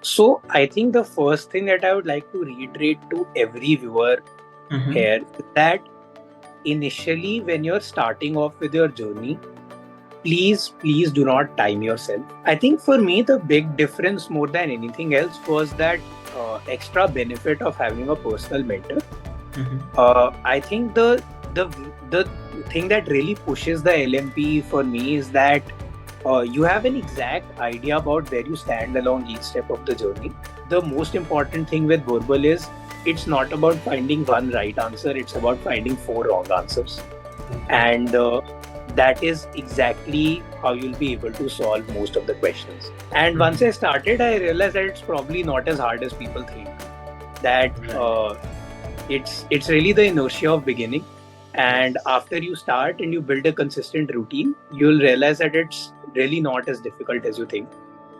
So I think the first thing that I would like to reiterate to every viewer Mm-hmm. here is that initially when you're starting off with your journey, please do not time yourself. I think for me the big difference more than anything else was that extra benefit of having a personal mentor. Mm-hmm. I think the the thing that really pushes the LMP for me is that you have an exact idea about where you stand along each step of the journey. The most important thing with verbal is it's not about finding one right answer, it's about finding four wrong answers. Okay. And that is exactly how you'll be able to solve most of the questions. And once I Mm-hmm. started, I realized that it's probably not as hard as people think. That Right. it's really the inertia of beginning. And Yes. after you start and you build a consistent routine, you'll realize that it's really not as difficult as you think.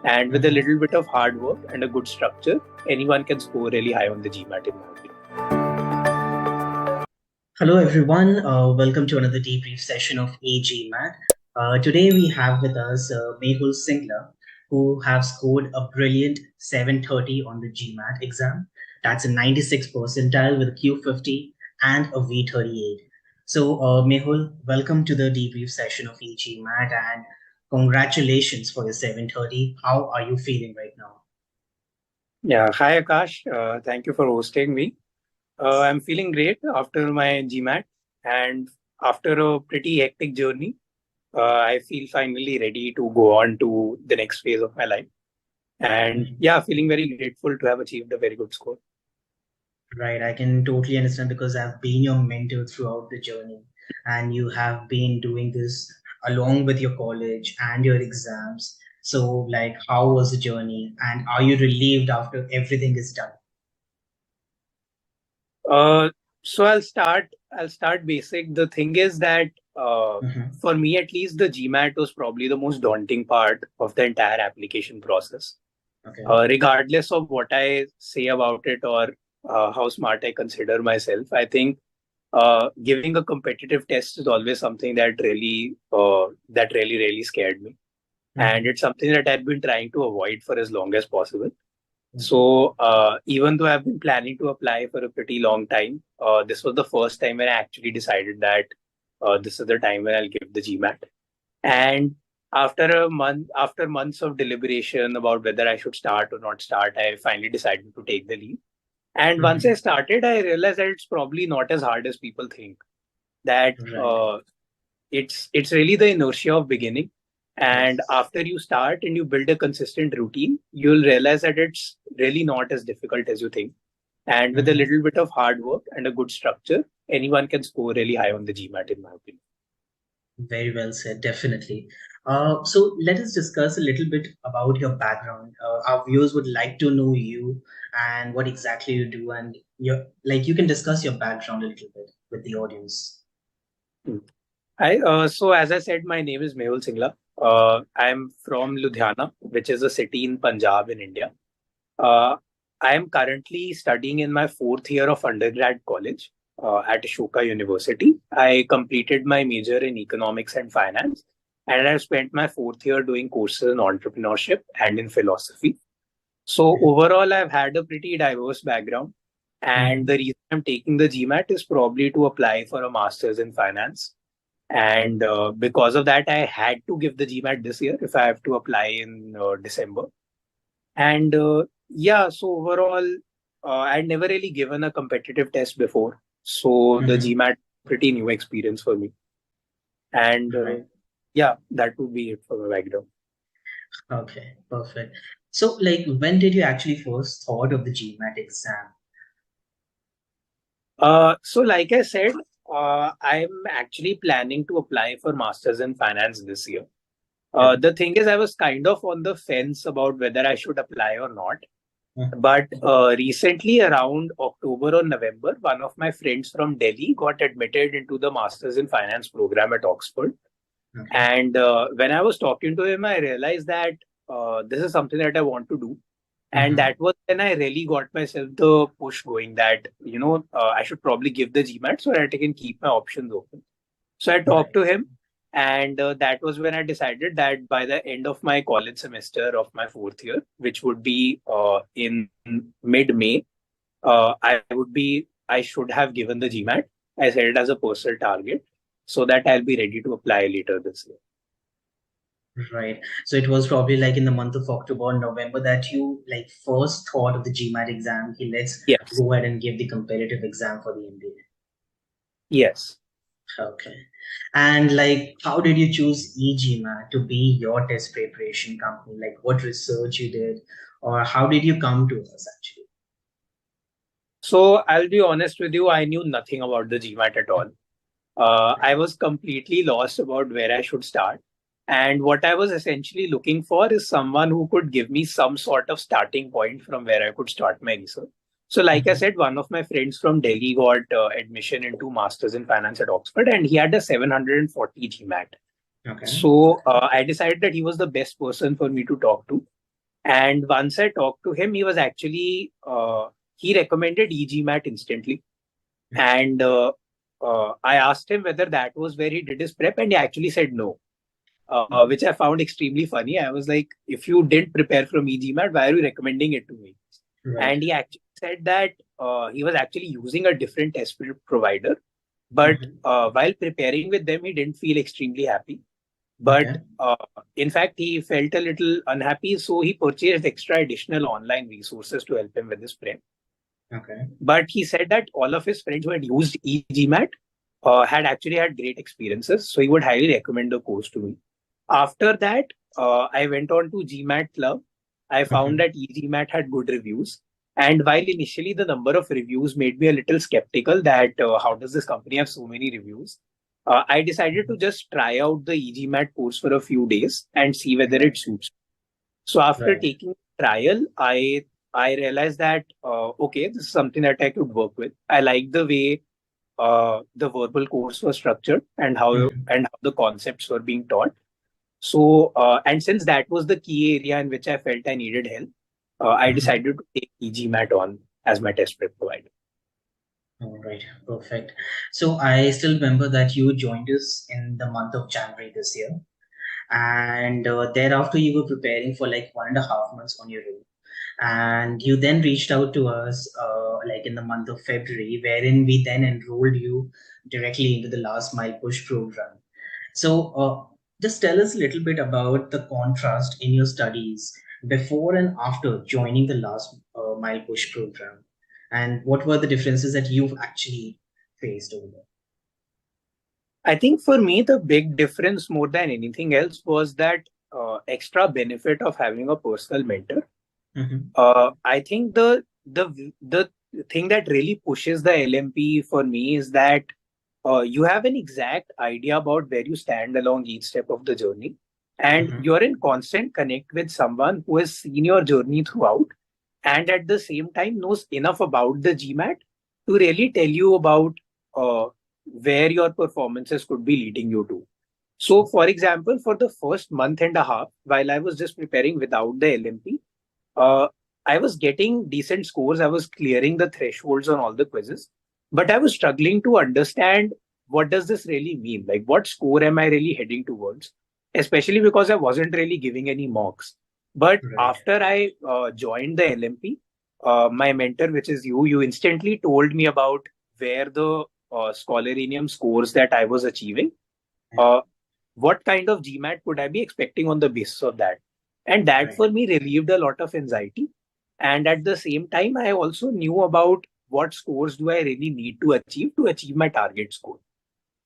And with a Mm-hmm. little bit of hard work and a good structure, anyone can score really high on the GMAT, in my opinion. Hello, everyone. Welcome to another debrief session of e-GMAT. Today we have with us Mehul Singla, who have scored a brilliant 730 on the GMAT exam. That's a 96 percentile with a Q50 and a V38. So, Mehul, welcome to the debrief session of e-GMAT and congratulations for your 730. How are you feeling right now? Yeah, hi Akash. Thank you for hosting me. I'm feeling great after my GMAT, and after a pretty hectic journey, I feel finally ready to go on to the next phase of my life. And yeah, feeling very grateful to have achieved a very good score. Right, I can totally understand because I've been your mentor throughout the journey, and you have been doing this along with your college and your exams. So, like, how was the journey, and are you relieved after everything is done? Uh, so I'll start basic. The thing is that Hmm. for me at least, the GMAT was probably the most daunting part of the entire application process. Okay. Regardless of what I say about it or how smart I consider myself, I think giving a competitive test is always something that really scared me, and Hmm. it's something that I've been trying to avoid for as long as possible. Okay. So even though I've been planning to apply for a pretty long time, this was the first time when I actually decided that this is the time when I'll give the GMAT. And after months of deliberation about whether I should start or not start, I finally decided to take the leap. And once I Hmm. started, I realized that it's probably not as hard as people think. That Right. it's really the inertia of beginning. And Yes. after you start and you build a consistent routine, you'll realize that it's really not as difficult as you think. And with a Hmm. little bit of hard work and a good structure, anyone can score really high on the GMAT, in my opinion. Very well said, definitely. So let us discuss a little bit about your background. Our viewers would like to know you and what exactly you do, and you can discuss your background a little bit with the audience. Hmm. So as I said, my name is Mehul Singla. I'm from Ludhiana, which is a city in Punjab in India. Uh, I am currently studying in my fourth year of undergrad college at Ashoka University. I completed my major in economics and finance, and I've spent my fourth year doing courses in entrepreneurship and in philosophy. So overall, I've had a pretty diverse background, and the Mhm. reason I'm taking the GMAT is probably to apply for a master's in finance. And because of that, I had to give the GMAT this year if I have to apply in December. And yeah, so overall, I'd never really given a competitive test before. So the Mhm. GMAT, pretty new experience for me. And Right. yeah, that would be it for my background. Okay. Perfect. So, like, when did you actually first thought of the GMAT exam? So like I said, I'm actually planning to apply for Masters in Finance this year. Okay. The thing is, I was kind of on the fence about whether I should apply or not. Mhm. But recently, around October or November, one of my friends from Delhi got admitted into the Masters in Finance program at Oxford. Okay. And when I was talking to him, I realized that this is something that I want to do. And Mhm. that was when I really got myself the push going that, I should probably give the GMAT so that I can keep my options open. So I talked Right. to him, And that was when I decided that by the end of my college semester of my fourth year, which would be in mid-May, I should have given the GMAT. I set it as a personal target so that I'll be ready to apply later this year. Right. So it was probably like in the month of October or November that you like first thought of the GMAT exam. Let's Yes. go ahead and give the competitive exam for the MBA. Yes. Okay. And like, how did you choose e-GMAT to be your test preparation company? Like, what research you did, or how did you come to us actually? So I'll be honest with you, I knew nothing about the GMAT at all. I was completely lost about where I should start. And what I was essentially looking for is someone who could give me some sort of starting point from where I could start my research. So, like I Mhm. said, one of my friends from Delhi got admission into Masters in Finance at Oxford, and he had a 740 GMAT. Okay. So, I decided that he was the best person for me to talk to. And once I talked to him, he recommended e-GMAT instantly. And I asked him whether that was where he did his prep, and he actually said no, Mhm. which I found extremely funny. I was like, if you didn't prepare from e-GMAT, why are you recommending it to me? Right. And he actually said that he was actually using a different test prep provider, but Mhm. while preparing with them, he didn't feel extremely happy. But Okay. in fact, he felt a little unhappy, so he purchased extra additional online resources to help him with his prep. Okay. But he said that all of his friends who had used e-GMAT had actually had great experiences. So he would highly recommend the course to me. After that, I went on to GMAT Club. I found Mhm. that e-GMAT had good reviews. And while initially the number of reviews made me a little skeptical that how does this company have so many reviews, I decided to Mhm. just try out the e-GMAT course for a few days and see whether it Right. suits. So after Right. taking trial, I realized that okay, this is something that I could work with. I like the way the verbal course was structured Mhm. and how the concepts were being taught. So and since that was the key area in which I felt I needed help, I Mhm. decided to take e-GMAT on as my test prep provider. All right. Perfect. So I still remember that you joined us in the month of January this year, and thereafter you were preparing for like 1.5 months on your own, and you then reached out to us like in the month of February, wherein we then enrolled you directly into the last mile push program. So just tell us a little bit about the contrast in your studies before and after joining the last mile push program, and what were the differences that you've actually faced over there. I think for me, the big difference more than anything else was that extra benefit of having a personal mentor. Mm-hmm. I think the thing that really pushes the LMP for me is that you have an exact idea about where you stand along each step of the journey, and Mm-hmm. you're in constant connect with someone who has seen your journey throughout, and at the same time knows enough about the GMAT to really tell you about where your performances could be leading you to. So, for example, for the first month and a half, while I was just preparing without the LMP, uh, I was getting decent scores. I was clearing the thresholds on all the quizzes, but I was struggling to understand what does this really mean? Like, what score am I really heading towards? Especially because I wasn't really giving any mocks. But Right. after I joined the LMP, my mentor, which is you instantly told me about where the Scholaranium scores that I was achieving. Yeah. Uh, what kind of GMAT could I be expecting on the basis of that? And that Right. for me relieved a lot of anxiety. And at the same time, I also knew about what scores do I really need to achieve my target score.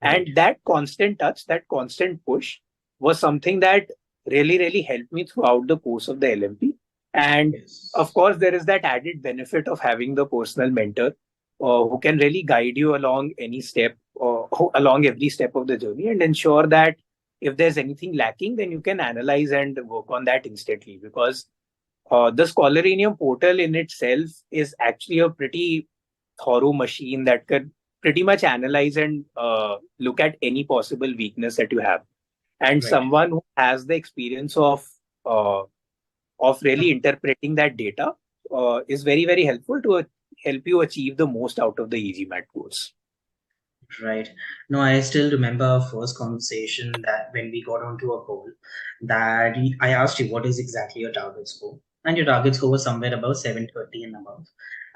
Right. And that constant touch, that constant push was something that really helped me throughout the course of the LMP. And of Yes. course, there is that added benefit of having the personal mentor who can really guide you along any step, along every step of the journey and ensure that if there's anything lacking, then you can analyze and work on that instantly. Because the Scholaranium portal in itself is actually a pretty thorough machine that could pretty much analyze and look at any possible weakness that you have. And Right. someone who has the experience uh, of really interpreting that data is very helpful to help you achieve the most out of the e-GMAT course. Right. No, I still remember our first conversation that when we got onto a call, I asked you what is exactly your target score, and your target score was somewhere about 730 and above.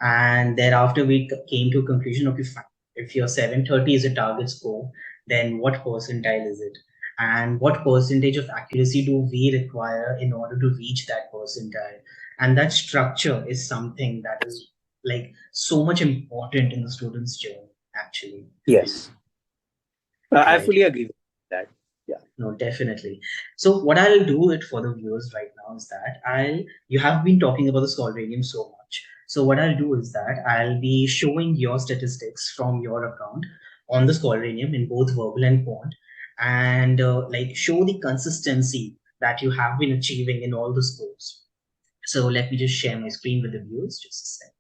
And thereafter, we came to a conclusion. Okay, fine. If your 730 is a target score, then what percentile is it? And what percentage of accuracy do we require in order to reach that percentile? And that structure is something that is like so much important in the student's journey, actually. Yes, I Right. fully agree with that. Yeah. No, definitely. So what I'll do it for the viewers right now is that you have been talking about the Scholaranium so much. So what I'll do is that I'll be showing your statistics from your account on the Scholaranium in both verbal and quant, and like show the consistency that you have been achieving in all the scores. So let me just share my screen with the viewers. Just a sec.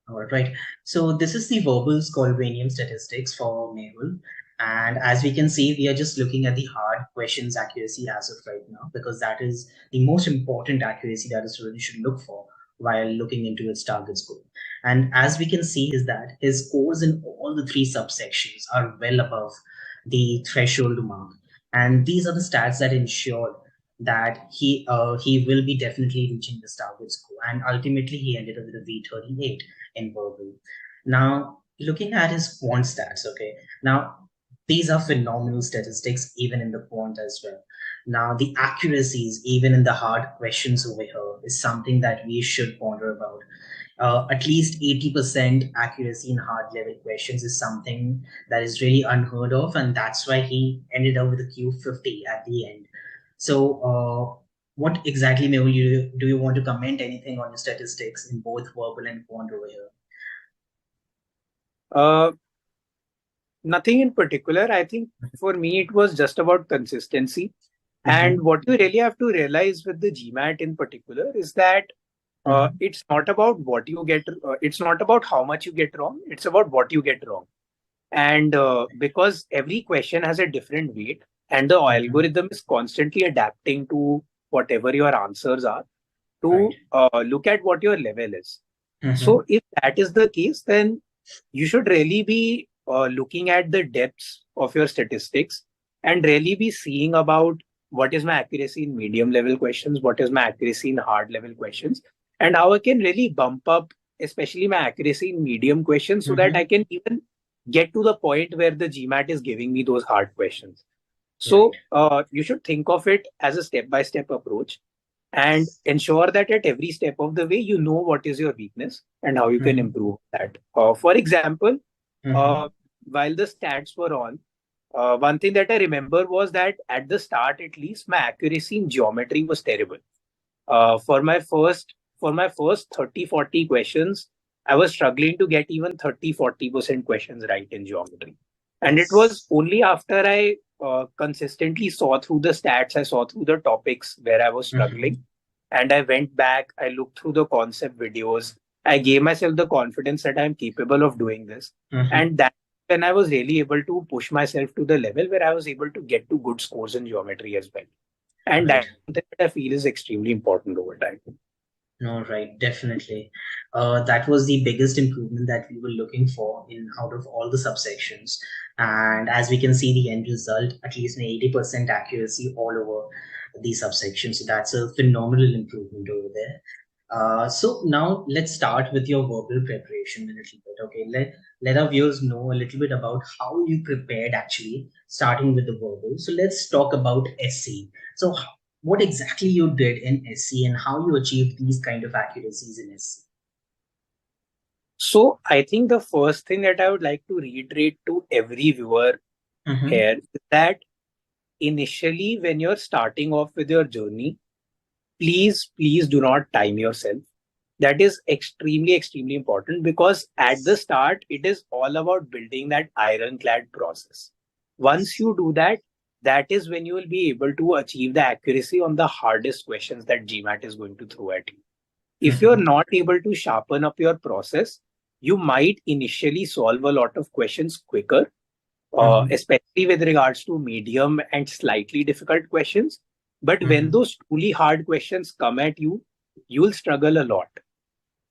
All right. So this is the verbal Scholaranium statistics for Mehul. And as we can see, we are just looking at the hard questions accuracy as of right now, because that is the most important accuracy that a student should look for while looking into its target score. And as we can see is that his scores in all the three subsections are well above the threshold mark. And these are the stats that ensure that he will be definitely reaching this target score. And ultimately, he ended up with a V38 in verbal. Now, looking at his quant stats, okay, now these are phenomenal statistics even in the quant as well. Now, the accuracies, even in the hard questions over here, is something that we should ponder about. At least 80% accuracy in hard level questions is something that is really unheard of, and that's why he ended up with a Q50 at the end. So, what exactly, Mehul, do you want to comment anything on your statistics in both verbal and quant over here? Uh, Nothing in particular. I think for me, it was just about consistency. And Mm-hmm. what you really have to realize with the GMAT in particular is that Mm-hmm. it's not about what you get, it's not about how much you get wrong, it's about what you get wrong. And because every question has a different weight, and the Mm-hmm. algorithm is constantly adapting to whatever your answers are Right. to look at what your level is. Mm-hmm. So if that is the case, then you should really be looking at the depths of your statistics and really be seeing about what is my accuracy in medium level questions, what is my accuracy in hard level questions, and how I can really bump up, especially my accuracy in medium questions, so that I Mm-hmm. can even get to the point where the GMAT is giving me those hard questions. Right. So you should think of it as a step by step approach and ensure that at every step of the way, you know what is your weakness and how you can Mm-hmm. improve that. For example, Mm-hmm. uh, while the stats were on, one thing that I remember was that at the start, at least, my accuracy in geometry was terrible. For my first 30-40 questions, I was struggling to get even 30-40% questions right in geometry. And it was only after I consistently saw through the stats, I saw through the topics where I was Mm-hmm. struggling, and I went back, I looked through the concept videos, I gave myself the confidence that I'm capable of doing this. Mm-hmm. And that when I was really able to push myself to the level where I was able to get to good scores in geometry as well. And Right. that's something that I feel is extremely important over time. No, right, definitely. That was the biggest improvement that we were looking for in out of all the subsections. And as we can see, the end result, at least an 80% accuracy all over the subsections. So that's a phenomenal improvement over there. So now let's start with your verbal preparation a little bit. Okay, let our viewers know a little bit about how you prepared actually, starting with the verbal. So let's talk about SC. So what exactly you did in SC and how you achieved these kind of accuracies in SC. So I think the first thing that I would like to reiterate to every viewer Mm-hmm. here is that initially, when you're starting off with your journey, please do not time yourself. That is extremely, extremely important because at the start, it is all about building that ironclad process. Once you do that, that is when you will be able to achieve the accuracy on the hardest questions that GMAT is going to throw at you. If you're Mm-hmm. not able to sharpen up your process, you might initially solve a lot of questions quicker, Mm-hmm. especially with regards to medium and slightly difficult questions. But when Mm-hmm. those truly hard questions come at you, you'll struggle a lot.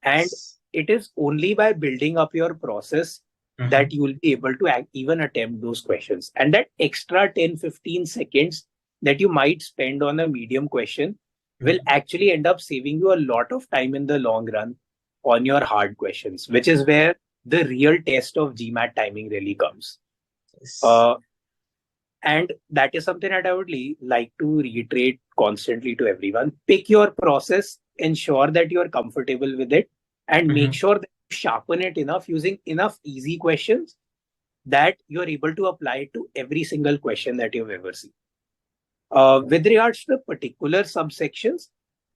And Yes. it is only by building up your process that Mm-hmm. you will be able to even attempt those questions. And that extra 10-15 seconds that you might spend on a medium question will Mm-hmm. actually end up saving you a lot of time in the long run on your hard questions, which is where the real test of GMAT timing really comes. Yes. Uh, and that is something that I would like to reiterate constantly to everyone. Pick your process, ensure that you're comfortable with it, and make Mm-hmm. sure that you sharpen it enough using enough easy questions that you're able to apply it to every single question that you've ever seen. With regards to the particular subsections,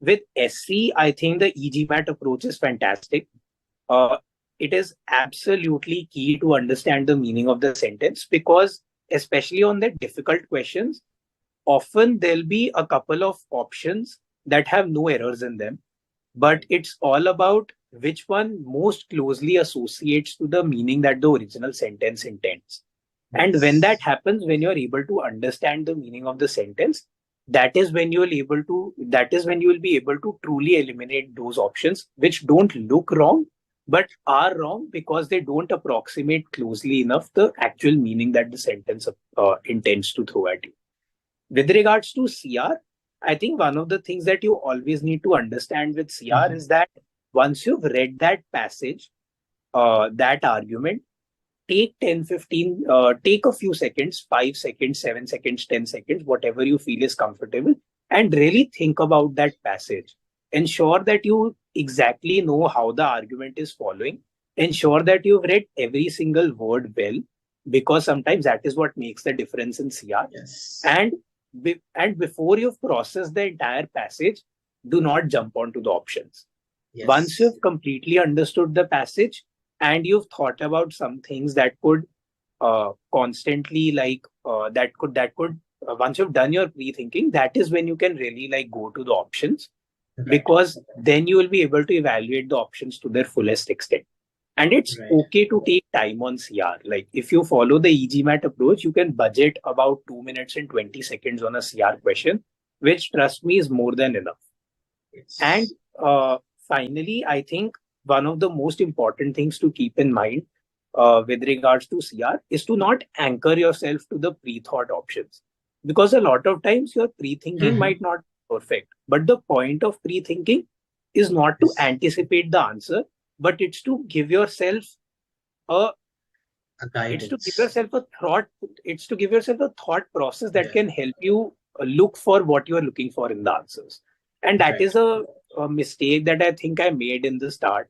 with SC, I think the e-GMAT approach is fantastic. Uh, it is absolutely key to understand the meaning of the sentence because, especially on the difficult questions, often there'll be a couple of options that have no errors in them, but Right. it's all about which one most closely associates to the meaning that the original sentence intends. And when that Yes. happens, when you're able to understand the meaning of the sentence, that is when you will be able to truly eliminate those options which don't look wrong but are wrong because they don't approximate closely enough the actual meaning that the sentence intends to throw at you. With regards to CR, I think one of the things that you always need to understand with CR Mm-hmm. is that once you've read that passage, that argument, take 10-15, take a few seconds, 5 seconds, 7 seconds, 10 seconds, whatever you feel is comfortable, and really think about that passage. Ensure that you exactly know how the argument is following. Ensure that you've read every single word well, because sometimes that is what makes the difference in CR. Yes. And and before you've processed the entire passage, do not jump onto the options. Once Yes. you've completely understood the passage and you've thought about some things that could constantly that could once you've done your pre-thinking, that is when you can really like go to the options, Right. because then you will be able to evaluate the options to their fullest extent. And it's Right. okay to take time on CR. Like if you follow the e-GMAT approach, you can budget about 2 minutes and 20 seconds on a CR question, which trust me is more than enough. And Yes. uh, finally, I think one of the most important things to keep in mind with regards to CR is to not anchor yourself to the pre-thought options. Because a lot of times your pre-thinking Mm-hmm. might not be perfect. But the point of pre-thinking is not to Yes. anticipate the answer, but it's to give yourself a A it's to give guidance. yourself a thought it's to give yourself a thought process that Yeah. can help you look for what you are looking for in the answers. And that Right. is a mistake that I think I made in the start,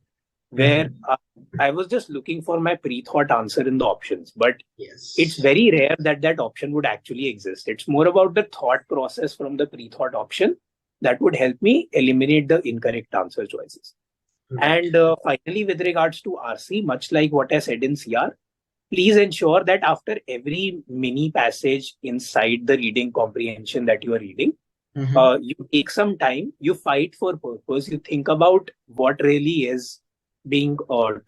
where Mm-hmm. I was just looking for my pre-thought answer in the options, but it's Yes. very rare that that option would actually exist. It's more about the thought process from the pre-thought option that would help me eliminate the incorrect answer choices. Right. And finally, with regards to RC, much like what I said in CR, please ensure that after every mini passage inside the reading comprehension that you are reading, Mm-hmm. you take some time, you fight for purpose, you think about what really is being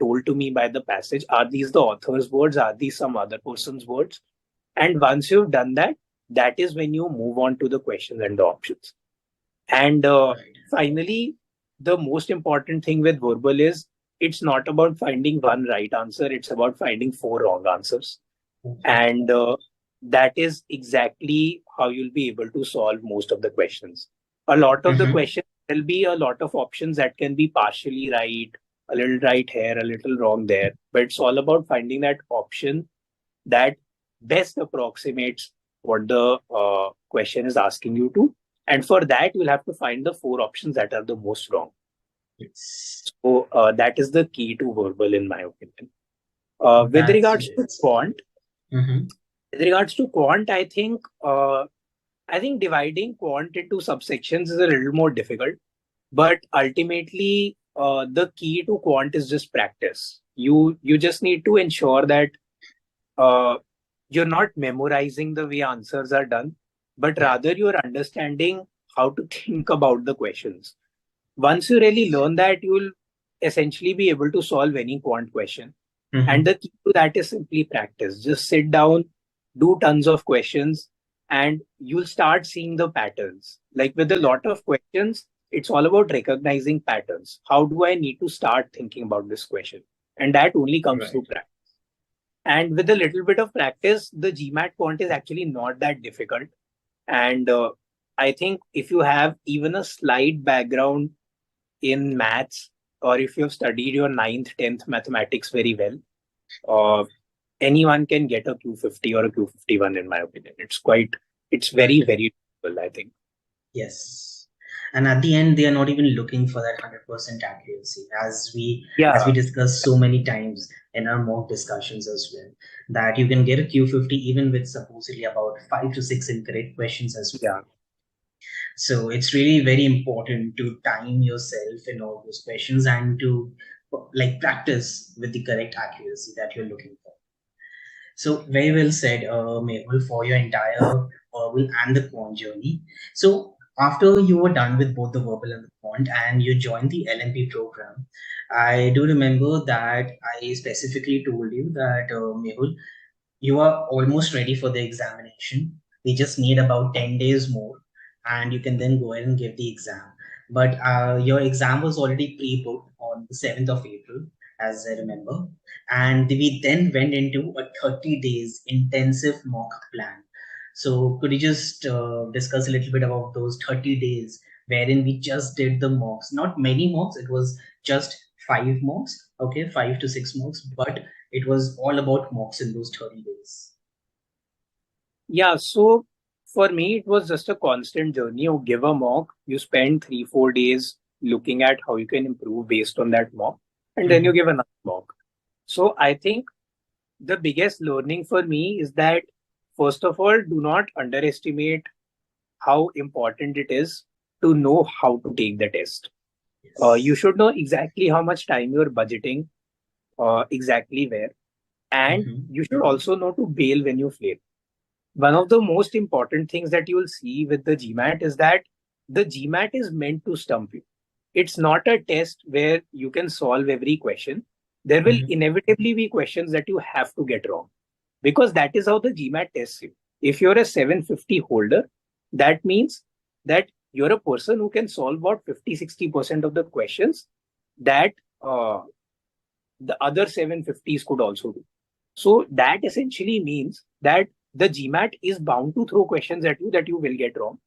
told to me by the passage. Are these the author's words? Are these some other person's words? And once you've done that, that is when you move on to the questions and the options. And Right. finally, the most important thing with verbal is it's not about finding one right answer, it's about finding four wrong answers. Okay. And that is exactly how you'll be able to solve most of the questions. A lot of the Mm-hmm. questions, there'll be a lot of options that can be partially right, a little right here, a little wrong there. But it's all about finding that option that best approximates what the question is asking you to. And for that, you'll have to find the four options that are the most wrong. It's So that is the key to verbal, in my opinion. With that's regards to great. quant, Mm-hmm. with regards to quant, I think dividing quant into subsections is a little more difficult. But ultimately, the key to quant is just practice. You just need to ensure that uh, you're not memorizing the way answers are done, but Yeah. rather you're understanding how to think about the questions. Once you really learn that, you'll essentially be able to solve any quant question. And Mm-hmm. the key to that is simply practice. Just sit down, do tons of questions, and you'll start seeing the patterns. Like with a lot of questions, it's all about recognizing patterns. How do I need to start thinking about this question? And that only comes Right. through practice. And with a little bit of practice, the GMAT quant is actually not that difficult. And I think if you have even a slight background in maths, or if you've studied your ninth, 10th mathematics very well, uh, anyone can get a Q50 or a Q51, in my opinion. It's very, Right. very doable, I think. Yes. And at the end, they are not even looking for that 100% accuracy, as we Yeah, discussed so many times in our mock discussions as well, that you can get a Q50 even with supposedly about 5 to 6 incorrect questions as well. yeah. So it's really very important to time yourself in all those questions and to like practice with the correct accuracy that you're looking for. So very well said, Mehul, for your entire verbal and the quant journey. So after you were done with both the verbal and the quant, and you joined the LMP program, I do remember that I specifically told you that Mehul, you are almost ready for the examination. We just need about 10 days more, and you can then go ahead and give the exam. But your exam was already pre-booked on the 7th of April, as I remember. And we then went into a 30 days intensive mock plan. So could you just discuss a little bit about those 30 days wherein we just did the mocks? Not many mocks, it was just 5 mocks, okay, 5 to 6 mocks, but it was all about mocks in those 30 days. Yeah, so for me, it was just a constant journey. You give a mock, you spend 3, 4 days looking at how you can improve based on that mock, and then you Mhm. give another mock. So I think the biggest learning for me is that, first of all, do not underestimate how important it is to know how to take the test. You Yes. should know exactly how much time you're budgeting, exactly where, and Mhm. you should also know to bail when you fail. One of the most important things that you will see with the GMAT is that the GMAT is meant to stump you. It's not a test where you can solve every question. There will Mhm. inevitably be questions that you have to get wrong, because that is how the GMAT tests you. If you're a 750 holder, that means that you're a person who can solve about 50-60% of the questions that uh, the other 750s could also do. So that essentially means that the GMAT is bound to throw questions at you that you will get wrong.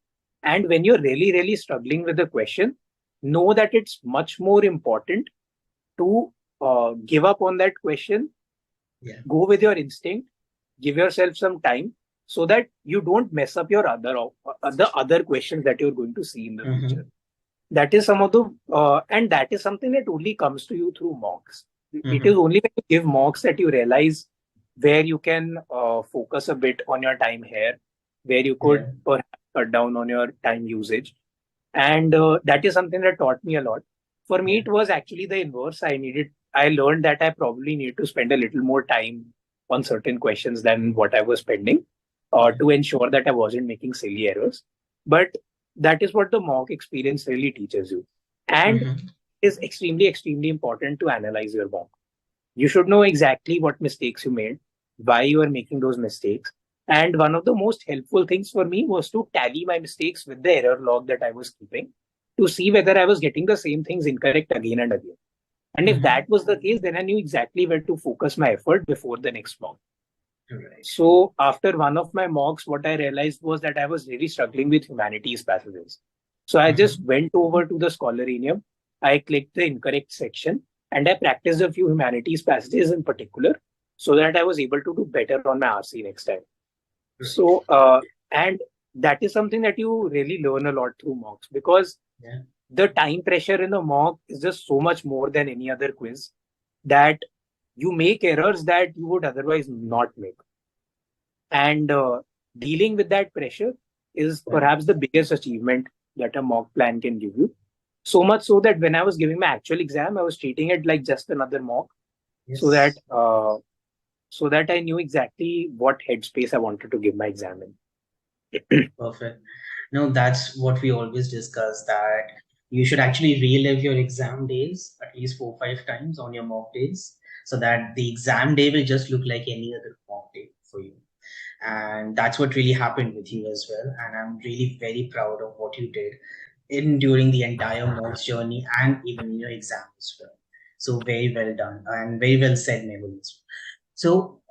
And when you're really, really struggling with the question, know that it's much more important to give up on that question, Yeah. go with your instinct, give yourself some time so that you don't mess up your the other questions that you're going to see in the future. Mhm. That is some of the and that is something that only comes to you through mocks. It is Mhm. only when you give mocks that you realize where you can focus a bit on your time here, where you could Yeah. perhaps cut down on your time usage. And that is something that taught me a lot. For me, Yeah. it was actually the inverse. I learned that I probably need to spend a little more time on certain questions than what I was spending, Yeah. to ensure that I wasn't making silly errors. But that is what the mock experience really teaches you. And Mhm. it is extremely, extremely important to analyze your mock. You should know exactly what mistakes you made, why you are making those mistakes. And one of the most helpful things for me was to tally my mistakes with the error log that I was keeping, to see whether I was getting the same things incorrect again and again. And if Mhm. that was the case, then I knew exactly where to focus my effort before the next mock. Right. So after one of my mocks, what I realized was that I was really struggling with humanities passages. So I just Mhm. went over to the Scholaranium, I clicked the incorrect section, and I practiced a few humanities passages in particular so that I was able to do better on my RC next time. Right. So, and that is something that you really learn a lot through mocks, because Yeah. the time pressure in a mock is just so much more than any other quiz, that you make errors that you would otherwise not make. And dealing with that pressure is Right. perhaps the biggest achievement that a mock plan can give you. So much so that when I was giving my actual exam, I was treating it like just another mock, so that Yes. I knew exactly what headspace I wanted to give my exam in. Perfect. No, that's what we always discuss, that you should actually relive your exam days at least 4 or 5 times on your mock days so that the exam day will just look like any other mock day for you. And that's what really happened with you as well. And I'm really very proud of what you did in during the entire mocks journey and even your exam as well. So very well done and very well said, Mehul. So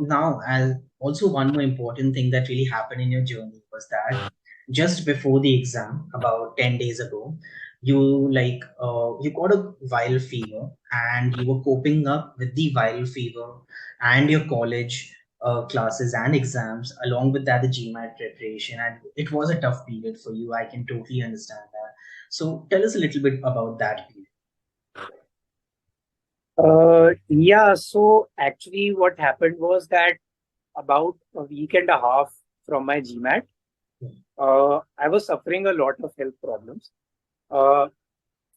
now, I'll also one more important thing that really happened in your journey was that just before the exam, about 10 days ago, you got a viral fever and you were coping up with the viral fever and your college classes and exams, along with that the GMAT preparation, and it was a tough period for you. I can totally understand that. So tell us a little bit about that period. Yeah, so actually, what happened was that about a week and a half from my GMAT, I was suffering a lot of health problems. Uh,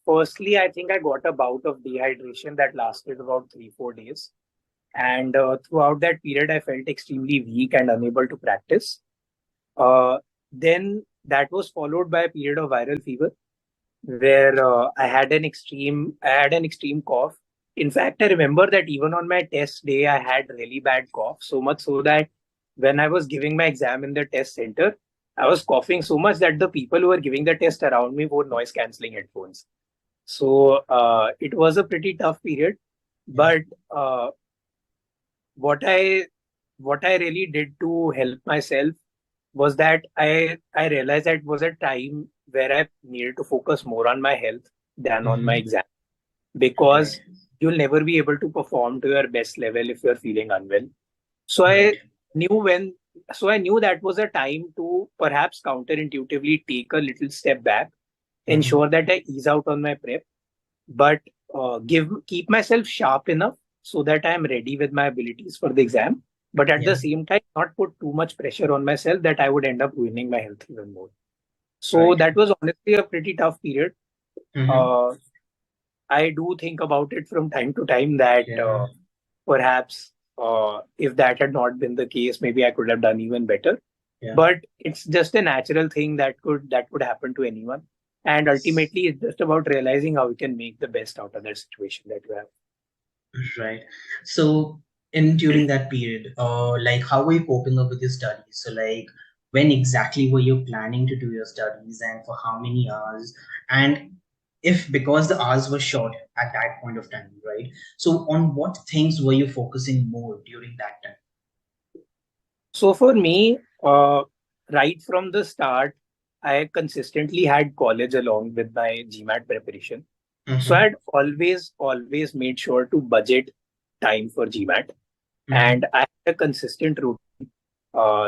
Firstly, I think I got a bout of dehydration that lasted about 3, 4 days. And throughout that period, I felt extremely weak and unable to practice. Then that was followed by a period of viral fever where I had an extreme cough. In fact, I remember that even on my test day, I had really bad cough, so much so that when I was giving my exam in the test center, I was coughing so much that the people who were giving the test around me wore noise cancelling headphones. So it was a pretty tough period. Yeah. But what I what I really did to help myself was that I realized that it was a time where I needed to focus more on my health than on my Mm-hmm. exam, Right. because you'll never be able to perform to your best level if you're feeling unwell. So Right. knew when I knew that was a time to perhaps counterintuitively take a little step back, Mm-hmm. ensure that I ease out on my prep, but give keep myself sharp enough so that I am ready with my abilities for the exam. But at the Yeah. same time, not put too much pressure on myself that I would end up ruining my health even more. So Right. that was honestly a pretty tough period. Mm-hmm. Uh, I do think about it from time to time that Yeah. perhaps if that had not been the case, maybe I could have done even better. Yeah. But it's just a natural thing that could happen to anyone. And Yes. ultimately, it's just about realizing how we can make the best out of that situation that we have. Right. So in during that period, like how were you coping up with your studies? So like when exactly were you planning to do your studies and for how many hours? And if because the hours were short at that point of time, right? So on what things were you focusing more during that time? So for me, right from the start, I consistently had college along with my GMAT preparation. So I Mm-hmm. had always made sure to budget time for GMAT, Mm-hmm. and I had a consistent routine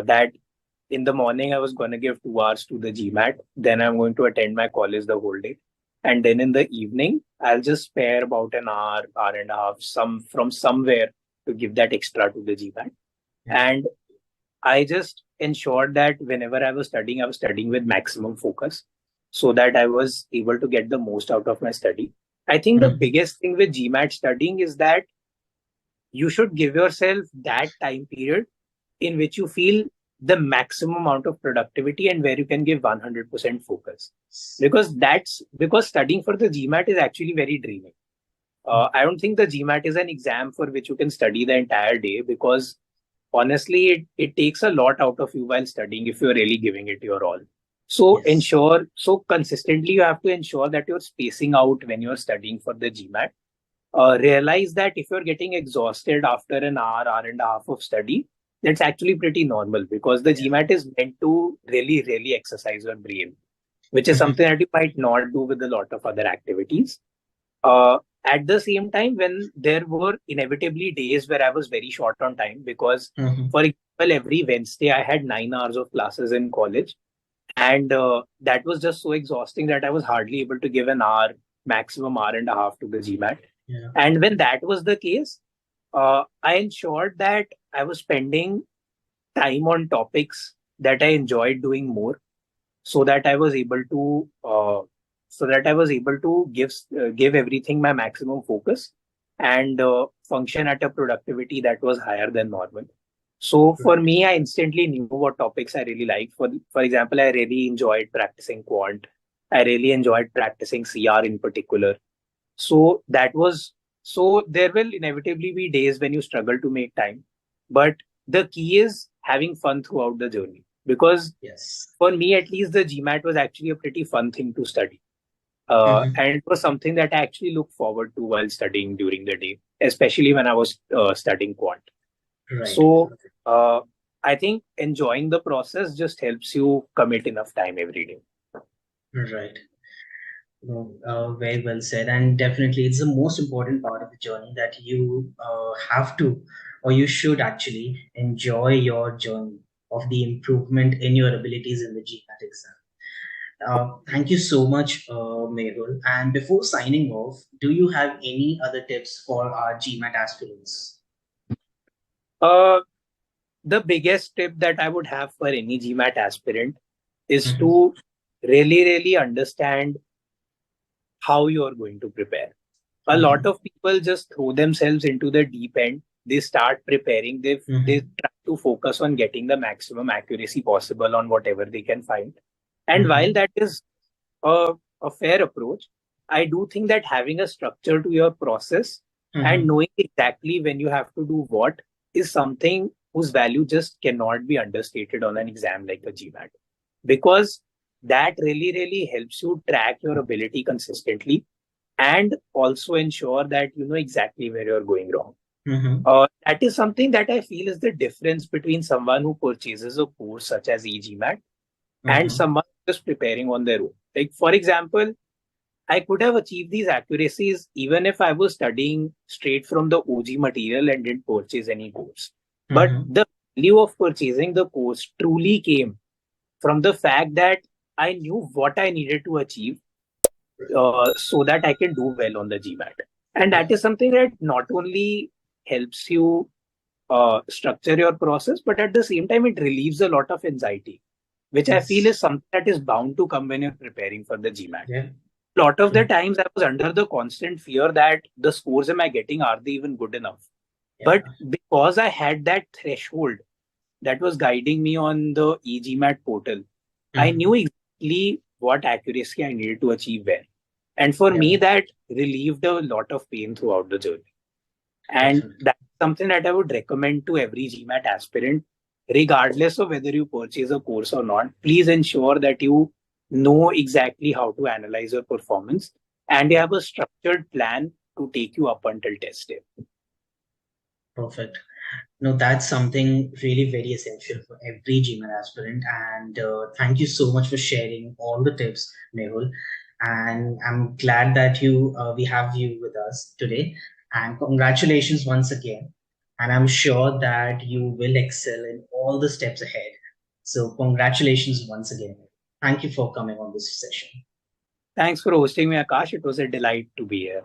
that in the morning I was going to give 2 hours to the GMAT, then I'm going to attend my college the whole day, and then in the evening I'll just spare about an hour, hour and a half, some from somewhere to give that extra to the GMAT. Yeah. And I just ensured that whenever I was studying with maximum focus so that I was able to get the most out of my study. I think the Mm-hmm. biggest thing with GMAT studying is that you should give yourself that time period in which you feel the maximum amount of productivity and where you can give 100% focus. Because studying for the GMAT is actually very draining. I don't think the GMAT is an exam for which you can study the entire day, because honestly, it takes a lot out of you while studying if you're really giving it your all. Yes. So consistently, you have to ensure that you're spacing out when you're studying for the GMAT. Realize that if you're getting exhausted after an hour, hour and a half of study, that's actually pretty normal, because the Yeah. GMAT is meant to really exercise your brain, which is Mm-hmm. something that you might not do with a lot of other activities. Uh, at the same time, when there were inevitably days where I was very short on time, because, Mm-hmm. for example, every Wednesday I had 9 hours of classes in college, and that was just so exhausting that I was hardly able to give an hour, maximum hour and a half to the GMAT. Yeah. And when that was the case, I ensured that I was spending time on topics that I enjoyed doing more, so that I was able to give everything my maximum focus and function at a productivity that was higher than normal. So for Right. me, I instantly knew what topics I really liked. For example, I really enjoyed practicing Quant. I really enjoyed practicing CR in particular. So there will inevitably be days when you struggle to make time, but the key is having fun throughout the journey. Because Yes. for me, at least, the GMAT was actually a pretty fun thing to study. Mm-hmm. And it was something that I actually look forward to while studying during the day, especially when I was studying Quant. Right. So I think enjoying the process just helps you commit enough time every day. Right. No, very well said. And definitely, it's the most important part of the journey that you have to, or you should actually enjoy your journey of the improvement in your abilities in the GMAT exam. Thank you so much, Mehul. And before signing off, do you have any other tips for our GMAT aspirants? Uh, the biggest tip that I would have for any GMAT aspirant is Mm-hmm. to really understand how you are going to prepare. A lot Mm-hmm. of people just throw themselves into the deep end. They start preparing. They Mm-hmm. try to focus on getting the maximum accuracy possible on whatever they can find. And while Mm-hmm. that is a fair approach, I do think that having a structure to your process and Mm-hmm. knowing exactly when you have to do what is something whose value just cannot be understated on an exam like a GMAT. Because that really helps you track your ability consistently and also ensure that you know exactly where you're going wrong. Mm-hmm. That is something that I feel is the difference between someone who purchases a course such as e-GMAT and Mm-hmm. someone just preparing on their own. Like, for example, I could have achieved these accuracies even if I was studying straight from the OG material and didn't purchase any course. But Mm-hmm. the value of purchasing the course truly came from the fact that I knew what I needed to achieve so that I can do well on the GMAT. And that Right. is something that not only helps you structure your process, but at the same time, it relieves a lot of anxiety, which I feel Yes. is something that is bound to come when you're preparing for the GMAT. Yeah. A lot of the True. times I was under the constant fear that the scores am I getting, are they even good enough? But Yeah. because I had that threshold that was guiding me on the e-GMAT portal, I Mm-hmm. knew exactly what accuracy I needed to achieve where. And for Yeah. me, that relieved a lot of pain throughout the journey. And Definitely. that's something that I would recommend to every GMAT aspirant, regardless of whether you purchase a course or not. Please ensure that you know exactly how to analyze your performance and you Yeah. have a structured plan to take you up until test day. Perfect. No, that's something really very essential for every GMAT aspirant. And thank you so much for sharing all the tips, Mehul. And I'm glad that we have you with us today. And congratulations once again. And I'm sure that you will excel in all the steps ahead. So congratulations once again. Thank you for coming on this session. Thanks for hosting me, Akash. It was a delight to be here.